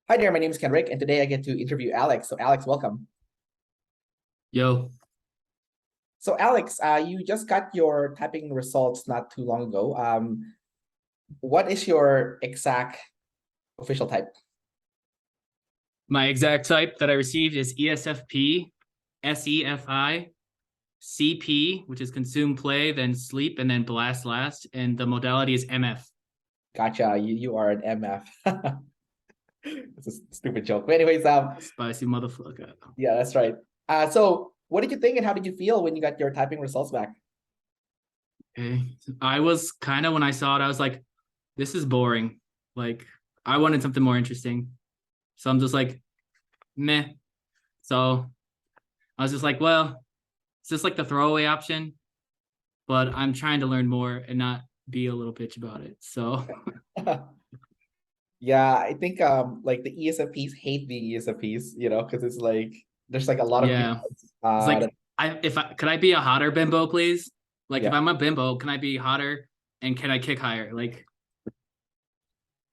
Hi there, my name is Kenrick, and today I get to interview Alex. So, Alex, welcome. Yo, So, Alex, you just got your typing results not too long ago. What is your exact official type? my exact type that I received is ESFP Se-Fi CP, which is consume, play, then sleep, and then blast last. And the modality is MF. Gotcha. You are an MF. It's a stupid joke. But anyways, Spicy motherfucker. yeah, that's right. So what did you think and how did you feel when you got your typing results back? Okay. I was kind of, when I saw it, I was like, this is boring. Like, I wanted something more interesting. So I'm just like, meh. So I was just like, well, it's just like the throwaway option, but I'm trying to learn more and not be a little bitch about it. So Yeah, I think like the ESFPs hate being ESFPs, because it's like there's like a lot of yeah. nuance. It's like I could I be a hotter bimbo, please? Like if Yeah. I'm a bimbo, can I be hotter and can I kick higher? Like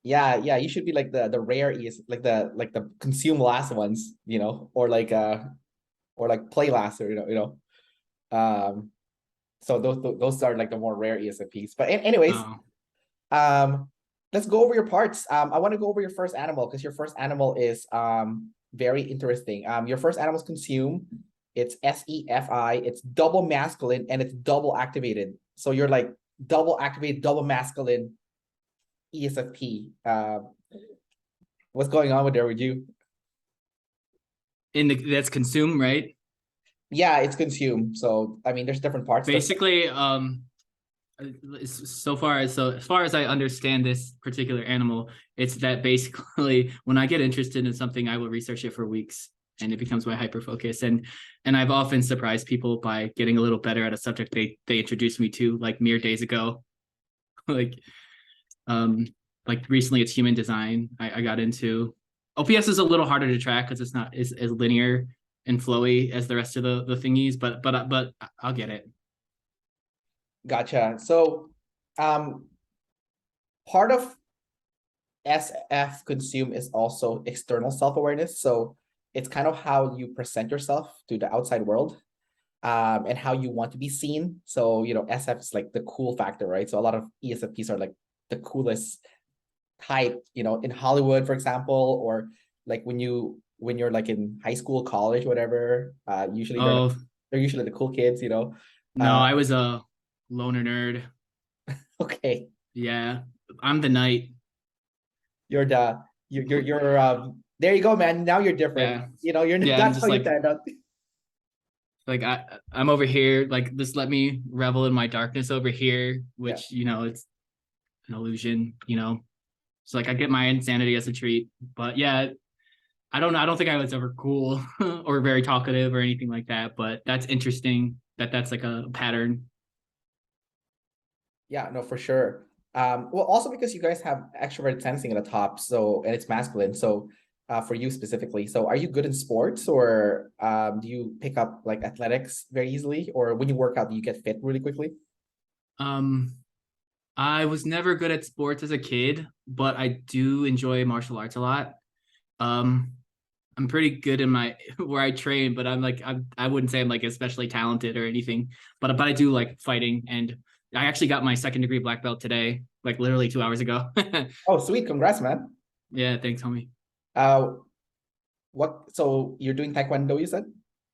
Yeah, you should be like the rare ES, like the consume last ones, or like play last, or Um, so those are like the more rare ESFPs. But anyways, oh, um, let's go over your parts. I want to go over your first animal because your first animal is very interesting. Your first animal is consume. It's SEFI. It's double masculine and it's double activated. So you're like double activated, double masculine ESFP. What's going on with there with you? in the that's consume, right? Yeah, it's consume. So I mean, there's different parts. There's Basically, so as far as I understand this particular animal, it's that basically when I get interested in something, I will research it for weeks and it becomes my hyper focus. And I've often surprised people by getting a little better at a subject they introduced me to like mere days ago. like Um, like recently, it's human design. I got into. OPS is a little harder to track because it's not as linear and flowy as the rest of the thingies, but I'll get it. Gotcha. So, um, part of SF consume is also external self-awareness. So it's kind of how you present yourself to the outside world, and how you want to be seen. So, SF is like the cool factor, right? So a lot of ESFPs are like the coolest type, in Hollywood, for example, or like when you're like in high school, college, whatever. Usually Oh they're usually the cool kids. no, Uh, I was a loner nerd. okay, Yeah, I'm the knight. you're the you're there you go, man. Now you're different. Yeah, You're yeah. I'm that's how just you stand out. like I'm over here. Like just let me revel in my darkness over here, Yeah. which it's an illusion. So like I get my insanity as a treat. But yeah, I don't know. I don't think I was ever cool or very talkative or anything like that. But that's interesting that's like a pattern. Yeah, no, for sure. Well, also because you guys have extroverted sensing at the top, so and it's masculine. So, for you specifically, so are you good in sports, or do you pick up like athletics very easily, or when you work out, do you get fit really quickly? Um, I was never good at sports as a kid, but I do enjoy martial arts a lot. Um, I'm pretty good in my where I train, but I wouldn't say I'm like especially talented or anything. But I do like fighting, and I actually got my second degree black belt today, like literally 2 hours ago. Oh, sweet, congrats, man. Yeah, thanks, homie. Uh, what? So you're doing Taekwondo, you said?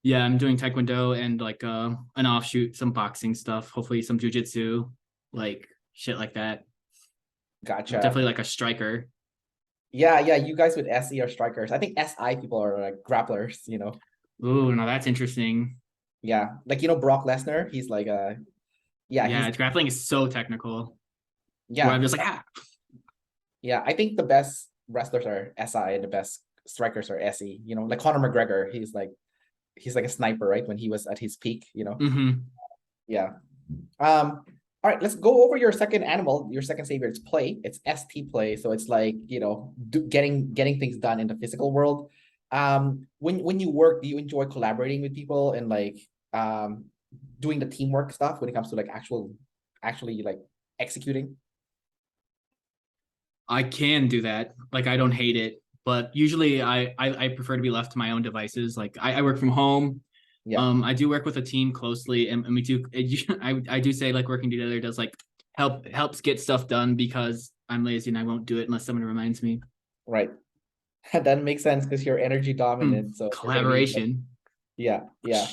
Yeah, I'm doing taekwondo and like an offshoot, some boxing stuff, hopefully some jujitsu, like shit like that. I'm Gotcha. definitely like a striker. Yeah, you guys with SE are strikers. I think SI people are like grapplers. Ooh, now that's interesting. Yeah, like Brock Lesnar, he's like yeah, he's Yeah, grappling is so technical. Where I'm yeah. just like, ah, Yeah, I think the best wrestlers are SI and the best strikers are SE. Like Conor McGregor, he's like a sniper, right? When he was at his peak. mm-hmm. Yeah. All right, let's go over your second animal, your second savior. It's play. It's ST play. So it's like, getting things done in the physical world. When you work, do you enjoy collaborating with people and like doing the teamwork stuff when it comes to like actually like executing? I can do that. Like I don't hate it, but usually I prefer to be left to my own devices. Like I work from home. Yeah. I do work with a team closely, and we do. I do say like working together does like helps get stuff done because I'm lazy and I won't do it unless someone reminds me. Right. That makes sense because you're energy dominant. So you're gonna be like, Collaboration. yeah, yeah.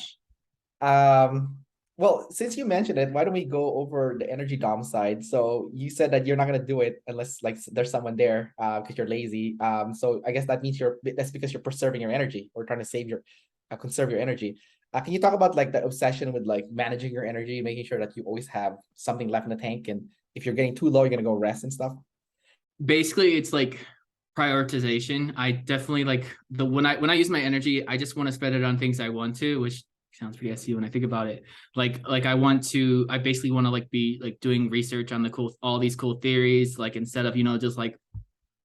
Um, well, since you mentioned it, why don't we go over the energy dom side? So you said that you're not gonna do it unless like there's someone there, because you're lazy. So I guess that means that's because you're preserving your energy or trying to save your, conserve your energy. Can you talk about like the obsession with like managing your energy, making sure that you always have something left in the tank, and if you're getting too low, you're gonna go rest and stuff? Basically, it's like prioritization. I definitely like when I use my energy, I just want to spend it on things I want to, which sounds pretty SE when I think about it. Like I basically want to like be like doing research on all these cool theories, like instead of, just like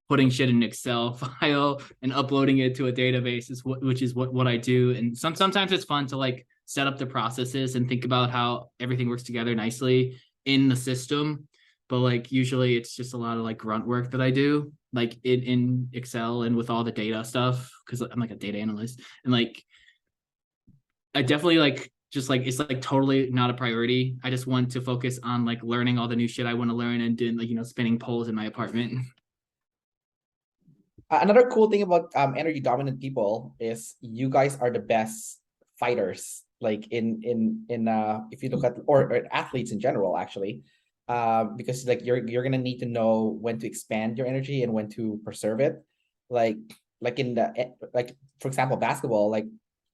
putting shit in an Excel file and uploading it to a database which is what I do. And sometimes it's fun to like set up the processes and think about how everything works together nicely in the system. But like usually it's just a lot of like grunt work that I do, like in Excel and with all the data stuff, because I'm like a data analyst. And like I definitely like just like it's like totally not a priority. I just want to focus on like learning all the new shit I want to learn and doing like, spinning poles in my apartment. Another cool thing about energy dominant people is you guys are the best fighters. Like if you look at or athletes in general, actually, because like you're gonna need to know when to expand your energy and when to preserve it. Like like for example, basketball, like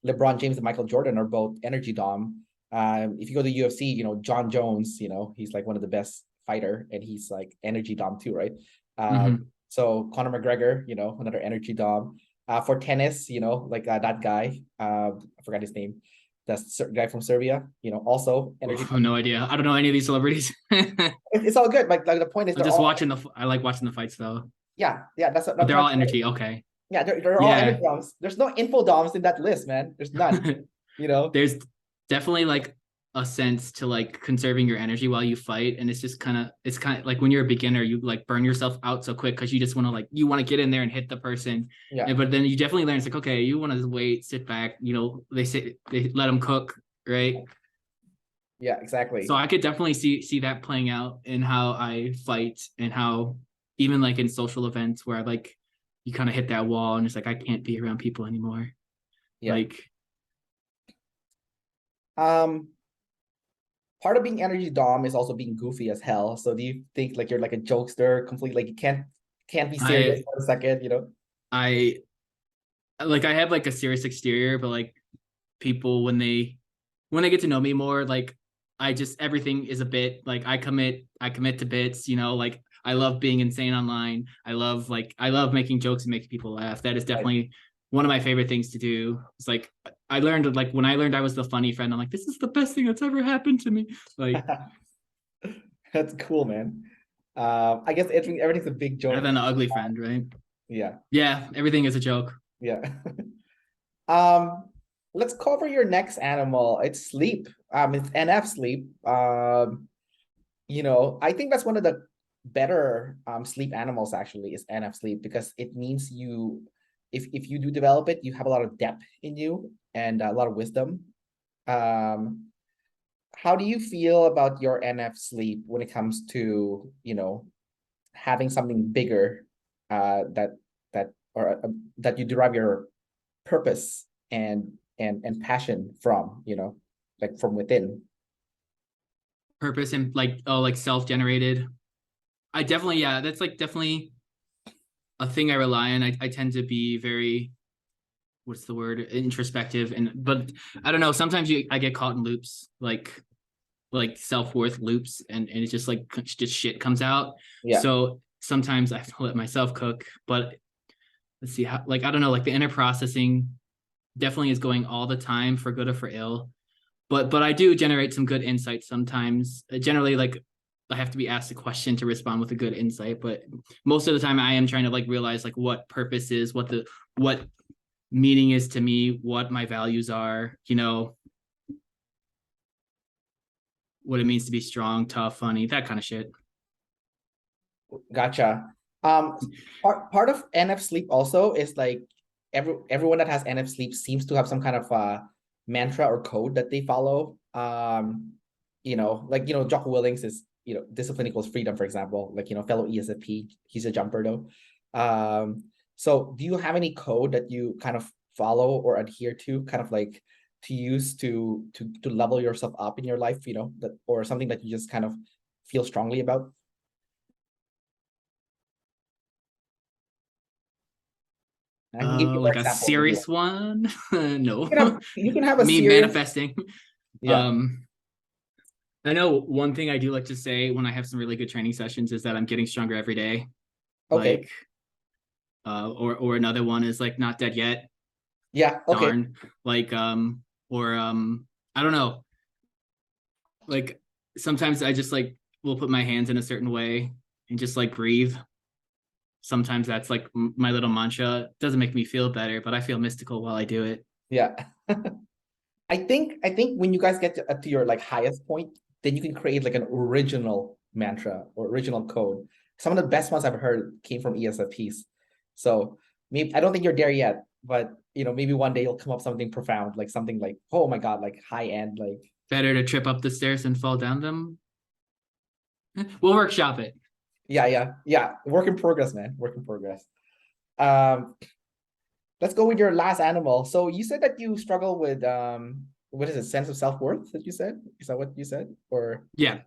LeBron James and Michael Jordan are both energy dom. If you go to UFC, John Jones, he's like one of the best fighter, and he's like energy dom too, right? Mhm. So Conor McGregor, another energy dom. For tennis, like that guy, I forgot his name. That's guy from Serbia, also energy Oof, dom. no idea. I don't know any of these celebrities. It's all good. Like the point is I'm they're just all, watching I like watching the fights though. yeah. But That's they're my all point. energy. Okay. Yeah, they're all Yeah. energy doms. There's no info doms in that list, man. There's none. You know. There's definitely like a sense to like conserving your energy while you fight. And it's kind of like when you're a beginner, you like burn yourself out so quick because you just want to you want to get in there and hit the person. Yeah. But then you definitely learn it's like, okay, you want to wait, sit back, they let them cook, right? Yeah. Exactly. So I could definitely see that playing out in how I fight and how even like in social events where I like you kind of hit that wall and it's like I can't be around people anymore. Yeah. Like Um. Part of being energy dom is also being goofy as hell. So do you think like you're like a jokester, completely like you can't be serious I for a second, I I have like a serious exterior, but like people when they get to know me more, like I just everything is a bit like I commit to bits, like I love being insane online. I love making jokes and making people laugh. That is Right. definitely one of my favorite things to do. It's like I learned like when I learned I was the funny friend, I'm like, this is the best thing that's ever happened to me. Like That's cool, man. I guess everything's a big better joke. than the ugly friend, right? Yeah. Yeah, everything is a joke. Yeah. Um, let's cover your next animal. It's sleep. It's NF sleep. I think that's one of the better sleep animals actually is NF sleep because it means if you do develop it, you have a lot of depth in you and a lot of wisdom. Um, how do you feel about your NF sleep when it comes to, having something bigger that you derive your purpose and passion from, like from within? Purpose and like self-generated. I definitely, yeah, that's like definitely a thing I rely on. I tend to be very, what's the word, introspective, but I don't know. Sometimes I get caught in loops, like self-worth loops, and it's just like just shit comes out. Yeah. So sometimes I have to let myself cook. But let's see how, like I don't know, like the inner processing definitely is going all the time for good or for ill. But I do generate some good insights sometimes. Generally, like I have to be asked a question to respond with a good insight, but most of the time I am trying to like realize like what purpose is, what meaning is to me, what my values are, what it means to be strong, tough, funny, that kind of shit. Gotcha. Um, part of NF sleep also is like everyone that has NF sleep seems to have some kind of mantra or code that they follow. Like Jocko Willings is discipline equals freedom, for example. Like fellow ESFP, he's a jumper though. So do you have any code that you kind of follow or adhere to, kind of like to use to level yourself up in your life, that or something that you just kind of feel strongly about? I can give you more Like a examples if you want. serious one? No. You can have a Me serious. manifesting. Yeah. Um, I know one thing I do like to say when I have some really good training sessions is that I'm getting stronger every day. Okay. Like, or another one is like not dead yet. Yeah. Okay. Darn. Like, or I don't know. Like sometimes I just like will put my hands in a certain way and just like breathe. Sometimes that's like my little mantra. It doesn't make me feel better, but I feel mystical while I do it. Yeah. I think when you guys get to your like highest point, then you can create like an original mantra or original code. Some of the best ones I've heard came from ESFPs. So maybe I don't think you're there yet, but maybe one day you'll come up something profound, like something like, oh my God, like high end, like Better to trip up the stairs and fall down them. We'll workshop it. yeah. Work in progress, man. Work in progress. Um, let's go with your last animal. So you said that you struggle with what is it, sense of self-worth that you said? Is that what you said? Or Yeah.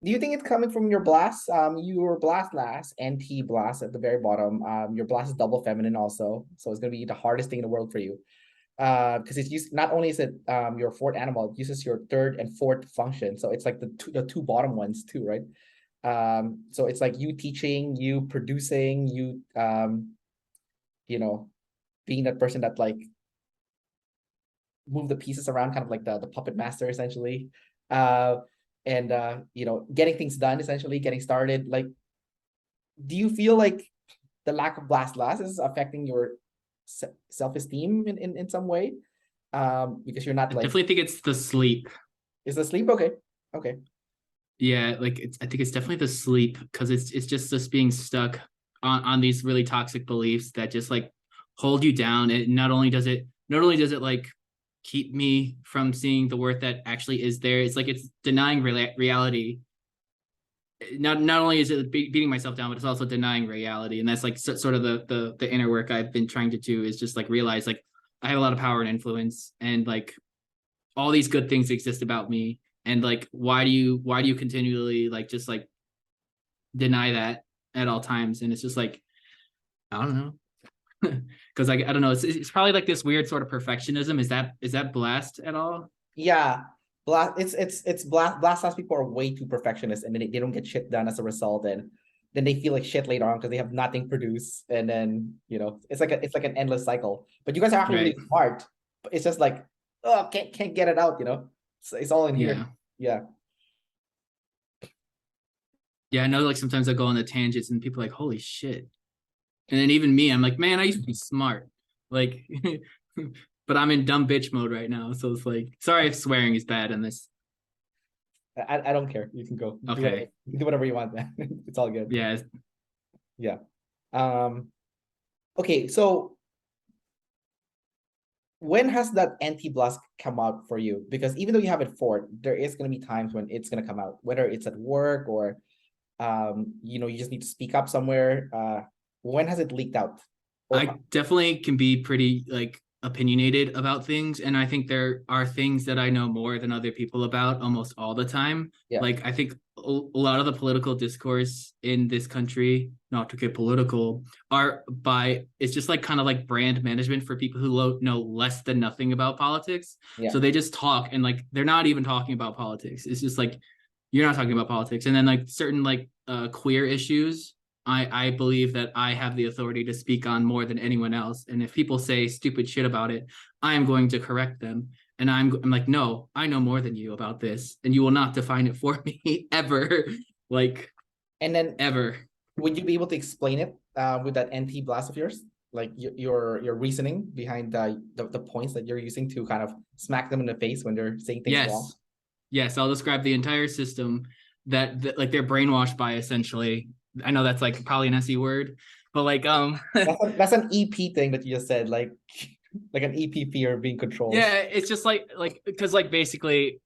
do you think it's coming from your blast? Your blast last, NT blast at the very bottom. Your blast is double feminine also. So it's gonna be the hardest thing in the world for you. Because it's used not only is it your fourth animal, it uses your third and fourth function. So it's like the two bottom ones too, right? So it's like you teaching, you producing, you you know, being that person that like move the pieces around, kind of like the puppet master essentially. And getting things done, essentially getting started. Like, do you feel like the lack of blast last is affecting your self-esteem in some way? Because you're not I like, definitely think it's the sleep. is the sleep okay? Okay. Yeah, like I think it's definitely the sleep because it's just us being stuck on these really toxic beliefs that just like hold you down. It not only does it like keep me from seeing the worth that actually is there. It's like it's denying reality. Not only is it beating myself down, but it's also denying reality. And that's like sort of the inner work I've been trying to do is just like realize like I have a lot of power and influence, and like all these good things exist about me, and like why do you continually like just like deny that at all times? And it's just like I don't know. Because like I don't know, it's probably like this weird sort of perfectionism. Is that blast at all? Yeah. Blast it's blast last people are way too perfectionist, and then they don't get shit done as a result, and then they feel like shit later on because they have nothing produced, and then it's like an endless cycle. But you guys are actually really Right. smart. But it's just like, oh, can't get it out. It's all in here. Yeah. Yeah. Yeah, I know like sometimes I go on the tangents and people are like, holy shit. And then even me, I'm like, man, I used to be smart. Like but I'm in dumb bitch mode right now. So it's like, sorry if swearing is bad in this. I don't care. You can go. Okay. You can do whatever you want, man. It's all good. Yeah. Yeah. Okay, so when has that anti-blast come out for you? Because even though you have it for, there is going to be times when it's going to come out, whether it's at work or you just need to speak up somewhere. When has it leaked out? I definitely can be pretty like opinionated about things, and I think there are things that I know more than other people about almost all the time. Yeah. Like I think a lot of the political discourse in this country, not to get political, it's just like kind of like brand management for people who know less than nothing about politics. Yeah. So they just talk and like they're not even talking about politics. It's just like you're not talking about politics. And then like certain like queer issues, I believe that I have the authority to speak on more than anyone else. And if people say stupid shit about it, I am going to correct them. And I'm like, no, I know more than you about this, and you will not define it for me ever. Like, And then ever. would you be able to explain it with that anti-blast of yours? Like your reasoning behind the points that you're using to kind of smack them in the face when they're saying things wrong? Yes. Yes, I'll describe the entire system that like they're brainwashed by essentially. I know that's like probably an SE word, but like That's an EP thing that you just said, like an EPP or being controlled. yeah, it's just like because like basically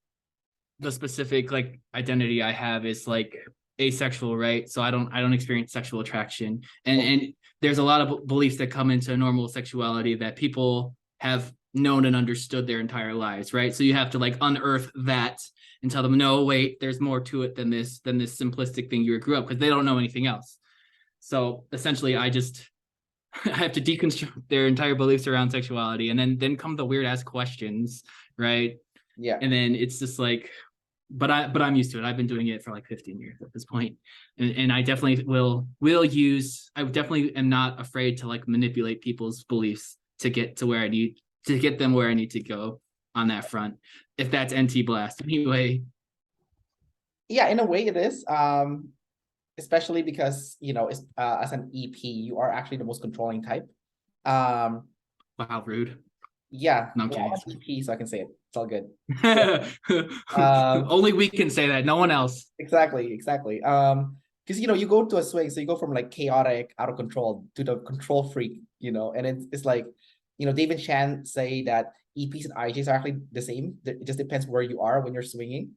the specific like identity I have is like asexual, right? So I don't experience sexual attraction, and there's a lot of beliefs that come into normal sexuality that people have known and understood their entire lives, right? So you have to like unearth that and tell them, no, wait, there's more to it than this simplistic thing you grew up, because they don't know anything else. So essentially, I have to deconstruct their entire beliefs around sexuality, and then come the weird ass questions, right? Yeah. And then it's just like, but I'm used to it. I've been doing it for like 15 years at this point. And I definitely will use, I definitely am not afraid to like manipulate people's beliefs to get to where I need to get them where I need to go on that front. If that's NT blast. Anyway. Yeah, in a way it is. Especially because, as an EP, you are actually the most controlling type. Um, Wow, rude. yeah, No, I'm well, kidding. I'm an EP, so I can say it. It's all good. Only we can say that. No one else. Exactly. Because you go to a swing, so you go from like chaotic, out of control to the control freak, and it's like, David Chan say that EPs and IJs are actually the same. It just depends where you are when you're swinging.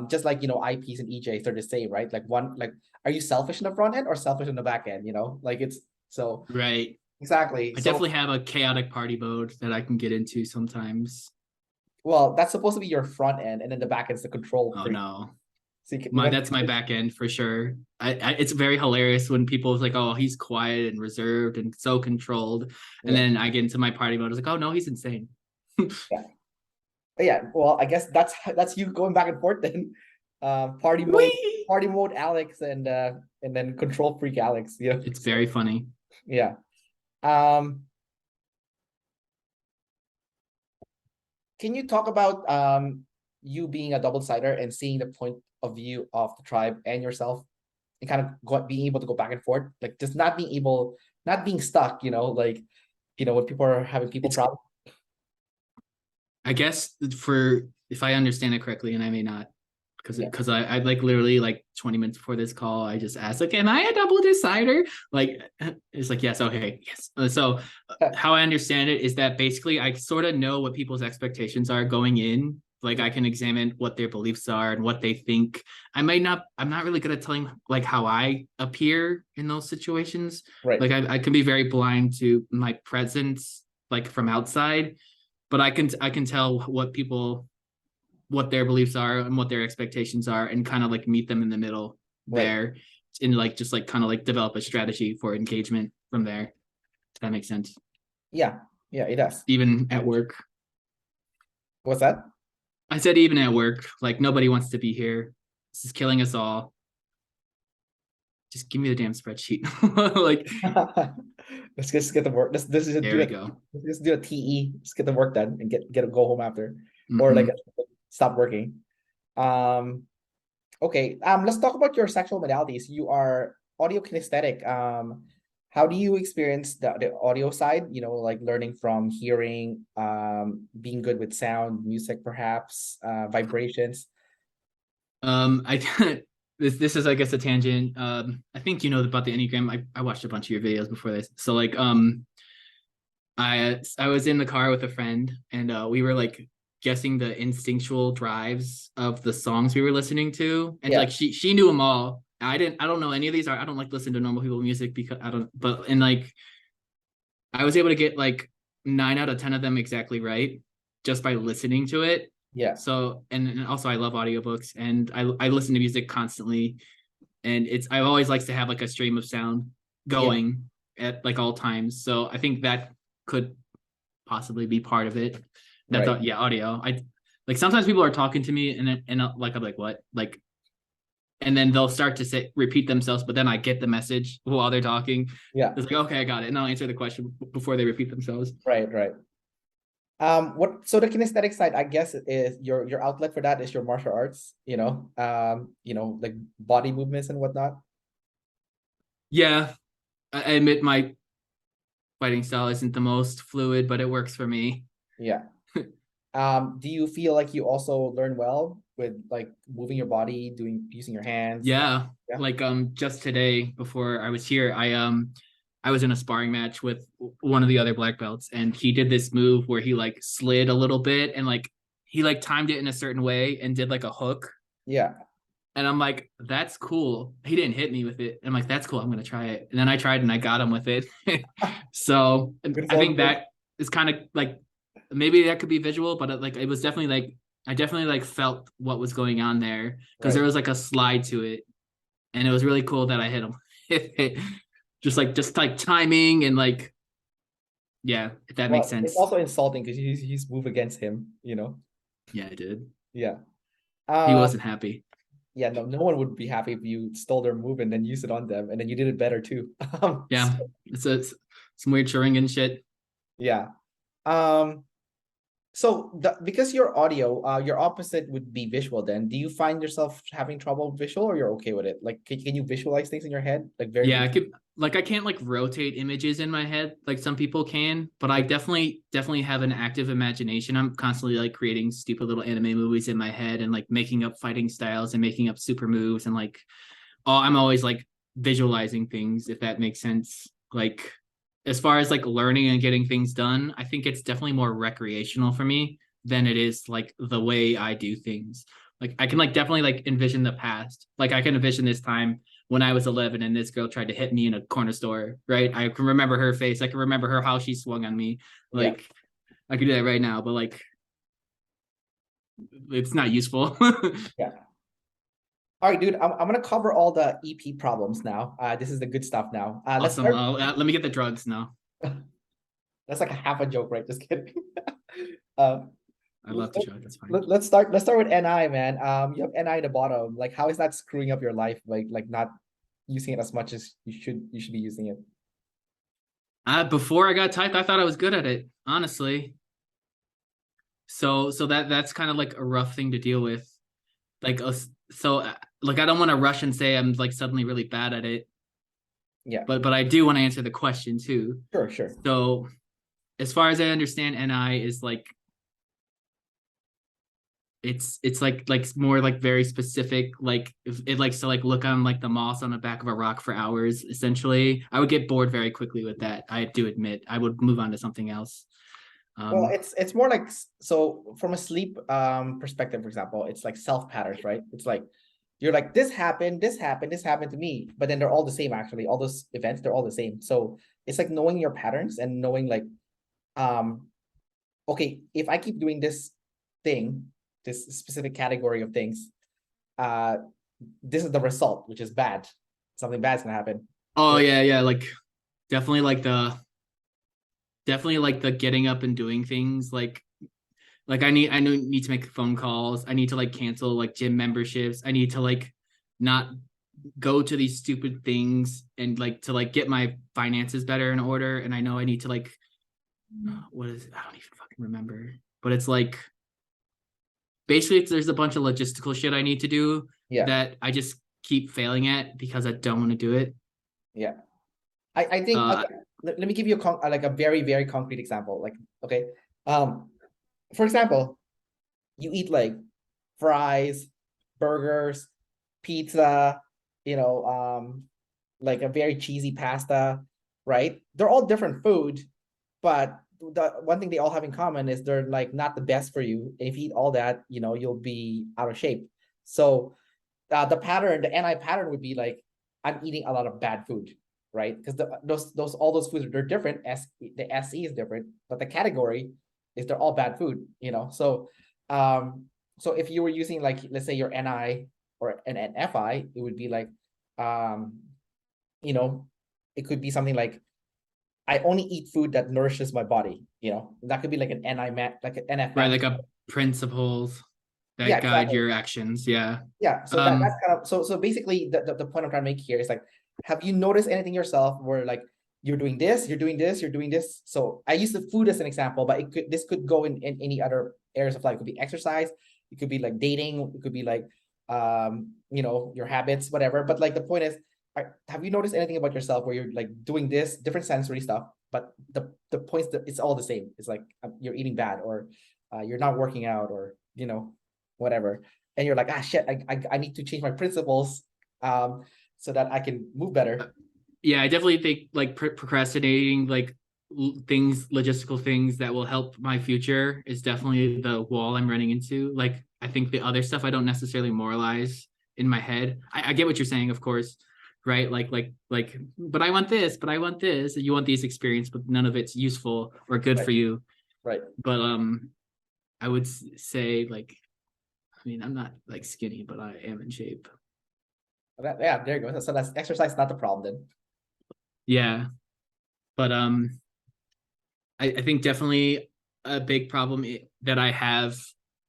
Just like IPs and EJs, they're the same, right? Like are you selfish in the front end or selfish in the back end? Like it's so Right. exactly. I So definitely have a chaotic party mode that I can get into sometimes. well, that's supposed to be your front end, and then the back end's the control Oh freak. no. So you That's my back end for sure. It's very hilarious when people is like, oh, he's quiet and reserved and so controlled, and then I get into my party mode. I was like, oh no, he's insane. Yeah. Yeah, well, I guess that's you going back and forth then. Party mode, Whee! Alex, and then control freak Alex. It's very funny. Yeah. Um, can you talk about you being a double-sider and seeing the point of view of the tribe and yourself, and kind of being able to go back and forth, like just not being stuck, like when people are having people problems. I guess for if I understand it correctly, and I may not, Yeah. because I like literally like 20 minutes before this call, I just asked like, am I a double decider? Like it's like, yes, okay, yes. So how I understand it is that basically I sort of know what people's expectations are going in. Like I can examine what their beliefs are and what they think. I'm not really good at telling like how I appear in those situations. Right. Like I can be very blind to my presence like from outside, but I can tell what their beliefs are and what their expectations are, and kind of like meet them in the middle there, and like just like kind of like develop a strategy for engagement from there. If that makes sense. Yeah, it does. Even at work. What's that? I said even at work, like nobody wants to be here. This is killing us all. Just give me the damn spreadsheet. Like let's just get the work. This is there we go. Let's do a TE. Just get the work done and go home after, or like stop working. Okay. Let's talk about your sexual modalities. You are audio kinesthetic. How do you experience the audio side? Like learning from hearing, being good with sound, music, perhaps, vibrations. I this is I guess a tangent. I think you know about the Enneagram. I watched a bunch of your videos before this. So like I was in the car with a friend, and we were like guessing the instinctual drives of the songs we were listening to, and like she knew them all. I don't know any of these. I don't like listen to normal people music because I don't. But and like I was able to get like 9 out of 10 of them exactly right just by listening to it. Yeah. So and also I love audiobooks, and I listen to music constantly, and I always likes to have like a stream of sound going at like all times. So I think that could possibly be part of it. That's audio. I like sometimes people are talking to me and like I'm like what? Like and then they'll start to repeat themselves, but then I get the message while they're talking. Yeah. It's like, okay, I got it. And I'll answer the question before they repeat themselves. Right. So the kinesthetic side, I guess, is your outlet for that is your martial arts, like body movements and whatnot. Yeah. I admit my fighting style isn't the most fluid, but it works for me. Yeah. Do you feel like you also learn well with like moving your body, using your hands? Yeah. Yeah. Like just today before I was here, I was in a sparring match with one of the other black belts, and he did this move where he like slid a little bit and like he like timed it in a certain way and did like a hook. Yeah. And I'm like, that's cool. He didn't hit me with it. I'm like, that's cool. I'm gonna try it. And then I tried and I got him with it. So Good I think result. that is kind of like maybe that could be visual, but like it was definitely like I definitely like felt what was going on there because there Right. was like a slide to it, and it was really cool that I hit him. just like timing and like yeah, if that makes Well, it's sense. also insulting because he's move against him, you know? Yeah, I did. Yeah. He Um, wasn't happy. yeah, no one would be happy if you stole their move and then use it on them, and then you did it better too. Yeah, it's some weird Sharingan shit. Yeah. Um, so because you're audio, your opposite would be visual then. Do you find yourself having trouble with visual, or you're okay with it? Like, can you visualize things in your head? Like very Yeah, I visual? could like I can't like rotate images in my head like some people can, but I definitely have an active imagination. I'm constantly like creating stupid little anime movies in my head and like making up fighting styles and making up super moves and like I'm always like visualizing things if that makes sense. Like as far as like learning and getting things done, I think it's definitely more recreational for me than it is like the way I do things. Like I can like definitely like envision the past. Like I can envision this time when I was 11 and this girl tried to hit me in a corner store, right? I can remember her face. I can remember her how she swung on me. Yeah. Like I could do that right now, but like it's not useful. Yeah. All right, dude. I'm gonna cover all the EP problems now. This is the good stuff now. Let's Awesome. start. Let me get the drugs now. That's like a half a joke, right? Just kidding. uh, I love the drug. That's fine. let's start. Let's start with NI, man. You have NI at the bottom. Like, how is that screwing up your life? Like not using it as much as you should. You should be using it. Before I got typed, I thought I was good at it, honestly. So that's kind of like a rough thing to deal with. Like so like I don't want to rush and say I'm like suddenly really bad at it, Yeah. but I do want to answer the question too. Sure. Sure. So as far as I understand, NI is like it's like more like very specific. Like if it likes to like look on like the moss on the back of a rock for hours. Essentially, I would get bored very quickly with that. I do admit I would move on to something else. Well, Um, it's more like, so from a sleep perspective, for example, it's like self patterns, right? It's like you're like, this happened to me, but then they're all the same actually. All those events, they're all the same. So it's like knowing your patterns and knowing like, um, okay, if I keep doing this thing, this specific category of things, uh, this is the result, which is bad. Something bad's gonna happen. oh yeah, like definitely like the definitely like the getting up and doing things like I need to make phone calls. I need to like cancel like gym memberships. I need to like not go to these stupid things and like to like get my finances better in order. And I know I need to like what is it? I don't even fucking remember. But it's like basically there's a bunch of logistical shit I need to do Yeah, that I just keep failing at because I don't want to do it. yeah. I think Uh okay, let me give you like a very concrete example. Like, okay, um, for example, you eat like fries, burgers, pizza, you know, like a very cheesy pasta, right? They're all different food, but the one thing they all have in common is they're like not the best for you. If you eat all that, you know, you'll be out of shape. So the pattern, the NI pattern would be like, I'm eating a lot of bad food, right? Because those all those foods, they're different. The SE is different, but the category is they're all bad food, you know. Um, so if you were using like, let's say your NI or an FI, it would be like, um, you know, it could be something like, I only eat food that nourishes my body, you know. That could be like an NI mat, like an NF right, mat. like a principles Yeah, that guide exactly. your actions. Yeah. Yeah, so that's kind of, so basically the point I'm trying to make here is like, have you noticed anything yourself where like you're doing this, you're doing this, you're doing this? So I use the food as an example, but this could go in any other areas of life. It could be exercise, it could be like dating, it could be like you know, your habits, whatever. But like the point is, have you noticed anything about yourself where you're like doing this different sensory stuff, but the points that it's all the same. It's like you're eating bad, or you're not working out, or you know, whatever. and you're like, ah, shit, I need to change my principles, so that I can move better. Yeah, I definitely think like procrastinating like things, logistical things that will help my future is definitely the wall I'm running into. Like I think the other stuff I don't necessarily moralize in my head. I get what you're saying, of course, right? Like, but I want this, but I want this. You want these experience, but none of it's useful or good Right. for you. Right. But I would say like, I mean, I'm not like skinny, but I am in shape. Yeah, there you go. So that's exercise, not the problem then. Yeah, but I think definitely a big problem that I have,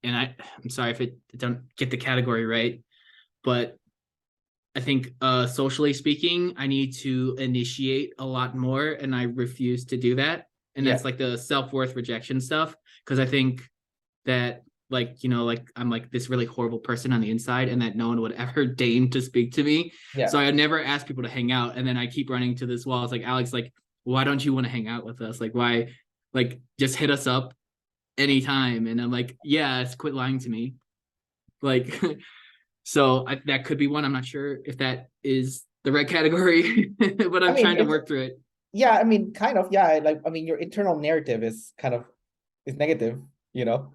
and I'm sorry if it don't get the category right, but I think socially speaking, I need to initiate a lot more, and I refuse to do that. And Yeah. that's like the self-worth rejection stuff, because I think that like, you know, like I'm like this really horrible person on the inside, and that no one would ever deign to speak to me. Yeah. So I never ask people to hang out, and then I keep running to this wall. It's like, Alex, like, why don't you want to hang out with us? Like, why? Like, just hit us up anytime. And I'm like, yeah, quit lying to me. Like, so that could be one. I'm not sure if that is the right category, but I I'm mean, trying to work through it. yeah, I mean, kind of, yeah. Like, I mean, your internal narrative is kind of is negative, you know.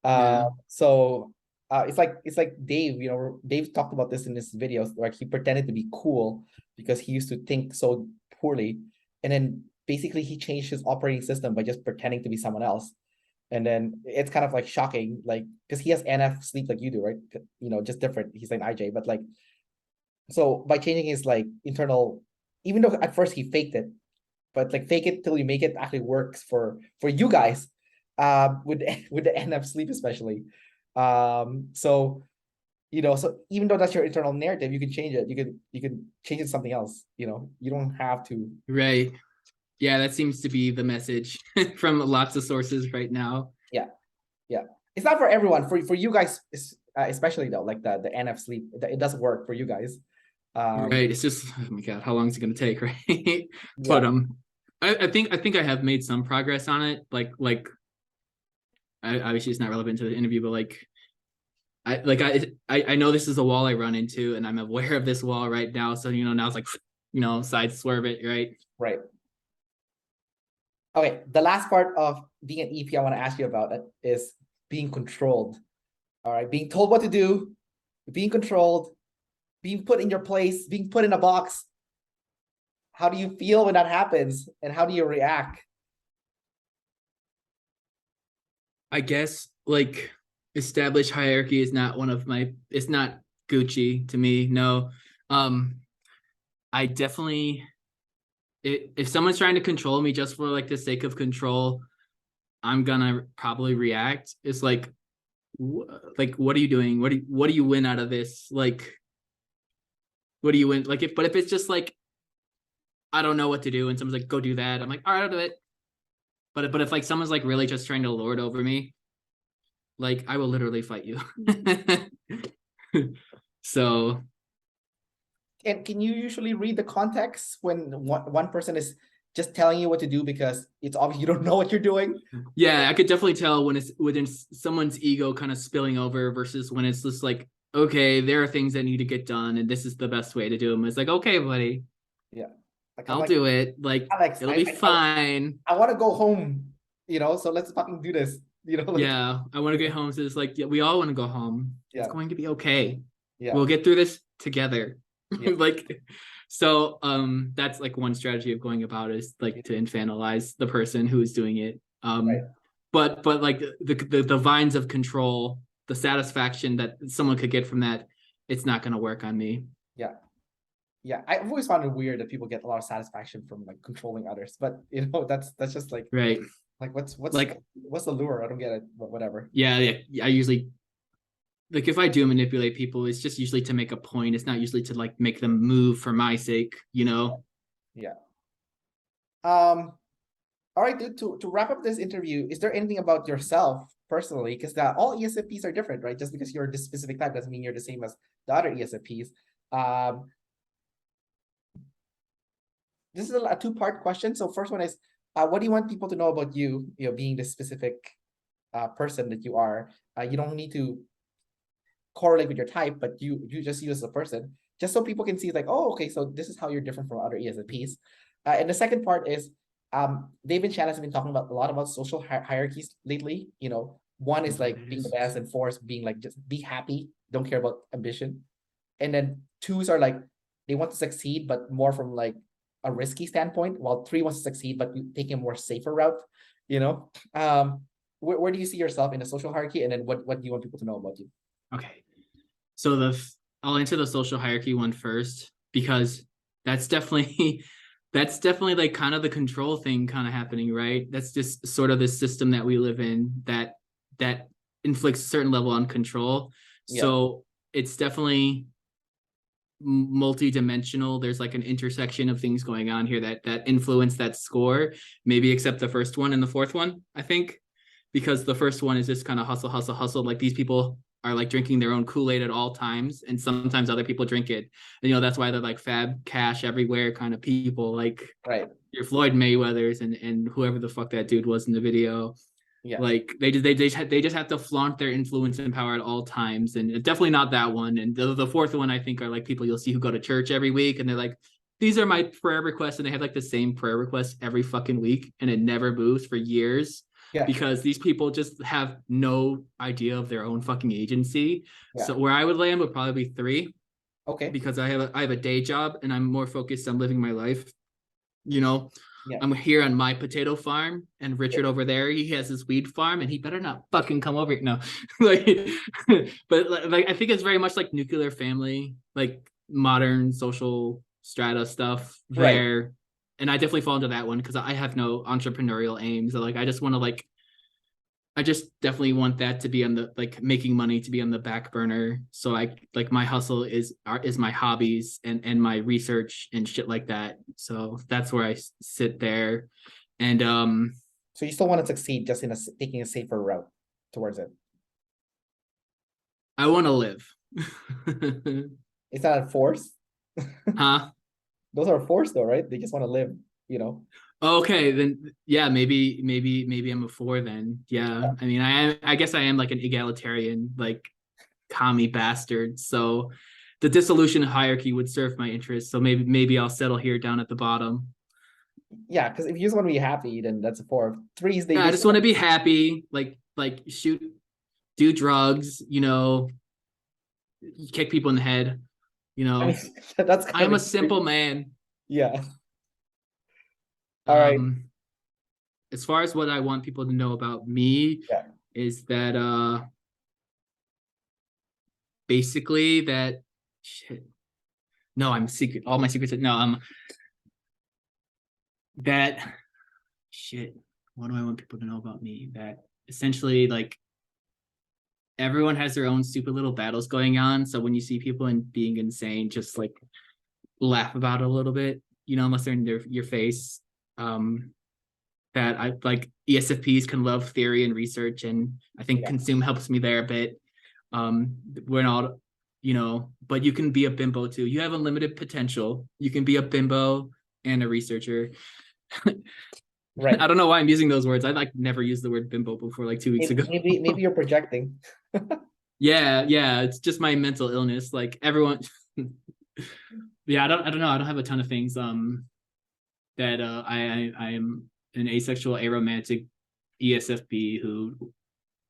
Yeah. So it's like Dave, you know, Dave talked about this in his videos, like he pretended to be cool because he used to think so poorly, and then basically he changed his operating system by just pretending to be someone else. And then it's kind of like shocking, like because he has NF sleep like you do, right? You know, just different. He's like an IJ, but like so by changing his like internal, even though at first he faked it, but like fake it till you make it actually works for you guys, with with the NF sleep especially. So you know, so even though that's your internal narrative, you can change it. You can change it to something else. You know, you don't have to. Right. Yeah, that seems to be the message from lots of sources right now. Yeah, yeah. It's not for everyone. For you guys, especially though, like the NF sleep, it does work for you guys. Right. It's just, oh my God, how long is it gonna take, right? But Yeah, I think I have made some progress on it. Like obviously it's not relevant to the interview, but like I know this is a wall I run into, and I'm aware of this wall right now. So you know, now it's like, you know, side swerve it, right? right. Okay, the last part of being an EP I want to ask you about is being controlled. All right, being told what to do, being controlled, being put in your place, being put in a box. How do you feel when that happens, and how do you react? I guess like established hierarchy is not one of my, it's not Gucci to me. No. I definitely, if someone's trying to control me just for like the sake of control, I'm gonna probably react. It's like what are you doing? What do you win out of this? Like what do you win? Like if it's just like I don't know what to do and someone's like go do that, I'm like all right, I'll do it. But if like someone's like really just trying to lord over me, like I will literally fight you. So And can you usually read the context when one person is just telling you what to do because it's obvious you don't know what you're doing? yeah, I could definitely tell when it's within someone's ego kind of spilling over versus when it's just like, okay, there are things that need to get done and this is the best way to do them. It's like, okay, buddy, Yeah. Like I'm I'll like, do it. Like Alex, it'll be fine. I want to go home, you know, so let's fucking do this. You know, like Yeah, I want to get home. So it's like, yeah, we all want to go home. It's yeah, going to be okay. yeah, We'll get through this together. yeah, Like, so that's like one strategy of going about is like to infantilize the person who is doing it. right. But like the vines of control, the satisfaction that someone could get from that, it's not gonna work on me. Yeah. Yeah. I've always found it weird that people get a lot of satisfaction from like controlling others, but you know, that's just Right. like Like, what's the lure? I don't get it, but whatever. yeah, I usually like if I do manipulate people, it's just usually to make a point. It's not usually to like make them move for my sake, you know? Yeah. Um, all right, dude, to wrap up this interview, is there anything about yourself personally? Because all ESFPs are different, right? Just because you're this specific type doesn't mean you're the same as the other ESFPs. Um, this is a two-part question. So first one is, what do you want people to know about you, you know, being this specific person that you are? You don't need to correlate with your type, but you just use a person, just so people can see like, oh, okay, so this is how you're different from other ESFPs. And the second part is, Dave and Shannon has been talking about a lot about social hierarchies lately. You know, one is like being the best, and four is being like just be happy, don't care about ambition, and then twos are like they want to succeed, but more from like a risky standpoint, while three wants to succeed, but you taking a more safer route. You know, where do you see yourself in the social hierarchy, and then what do you want people to know about you? Okay. So I'll answer the social hierarchy one first, because that's definitely like kind of the control thing kind of happening, right? That's just sort of the system that we live in that inflicts a certain level on control. Yeah. So it's definitely multi-dimensional. There's like an intersection of things going on here that influence that score, maybe except the first one and the fourth one, I think, because the first one is just kind of hustle. Like these people are like drinking their own Kool-Aid at all times, and sometimes other people drink it. And, you know, that's why they're like fab cash everywhere kind of people, like Right. your Floyd Mayweathers and whoever the fuck that dude was in the video. Yeah. Like they just have to flaunt their influence and power at all times, and definitely not that one. And the fourth one, I think, are like people you'll see who go to church every week, and they're like, these are my prayer requests, and they have like the same prayer requests every fucking week, and it never moves for years. Yeah. Because these people just have no idea of their own fucking agency. Yeah. So where I would land would probably be 3. Okay. Because I have a day job and I'm more focused on living my life. You know, yeah. I'm here on my potato farm, and Richard over there, he has his weed farm, and he better not fucking come over. No, like, but like I think it's very much like nuclear family, like modern social strata stuff there. Right. And I definitely fall into that one because I have no entrepreneurial aims. Like I just want to I just definitely want that to be on the like making money to be on the back burner. So I like my hustle is my hobbies and my research and shit like that. So that's where I sit there. And so you still want to succeed, just in taking a safer route towards it. I want to live. Is that a force? Huh? Those are a force though, right? They just want to live, you know. Okay, then yeah, maybe I'm a 4 then. Yeah. I mean, I guess I am like an egalitarian, like commie bastard. So the dissolution hierarchy would serve my interest. So maybe I'll settle here down at the bottom. Yeah, because if you just want to be happy, then that's a 4. 3s, I just want to be happy, like shoot, do drugs, you know, kick people in the head, you know. I mean, I'm a simple man. Yeah. All right. As far as what I want people to know about me, yeah. is that basically that shit. No, I'm secret. All my secrets. No, that shit. What do I want people to know about me? That essentially, like, everyone has their own stupid little battles going on. So when you see people being insane, just like laugh about it a little bit, you know, unless they're in your face. That I like ESFPs can love theory and research, and I think consume helps me there a bit. We're not, you know, but you can be a bimbo too. You have unlimited potential. You can be a bimbo and a researcher. Right. I don't know why I'm using those words. I like never used the word bimbo before, like 2 weeks ago. Maybe you're projecting. Yeah, it's just my mental illness. Like everyone. Yeah, I don't know. I don't have a ton of things. That I am an asexual, aromantic ESFP who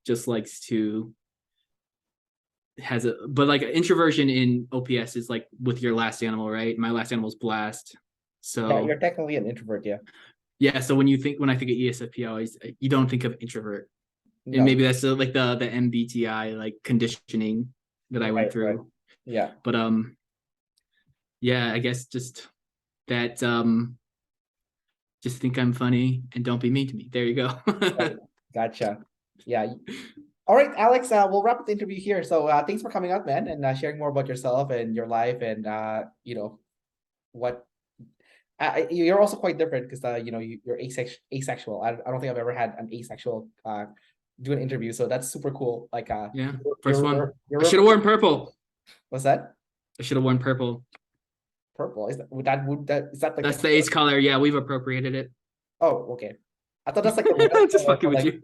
just likes to but like introversion in OPS is like with your last animal, right? My last animal is blast. So yeah, you're technically an introvert, yeah. Yeah, so when I think of ESFP, you don't think of introvert. No. And maybe that's like the MBTI like conditioning that I went through. Right. Yeah. But yeah, I guess just that just think I'm funny and don't be mean to me. There you go. Gotcha. Yeah. All right, Alex, we'll wrap up the interview here. So thanks for coming out, man, and sharing more about yourself and your life, and you know, what you're also quite different because you know, you're asexual. I don't think I've ever had an asexual do an interview, so that's super cool. Like yeah, first one. I should have worn purple. What's that? I should have worn purple. Purple, is that like that's the ace color? Yeah, we've appropriated it. Oh, okay. I thought that's like I'm just fucking with you.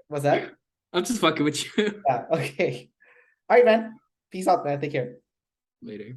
What's that? I'm just fucking with you. Yeah. Okay. All right, man. Peace out, man. Take care. Later.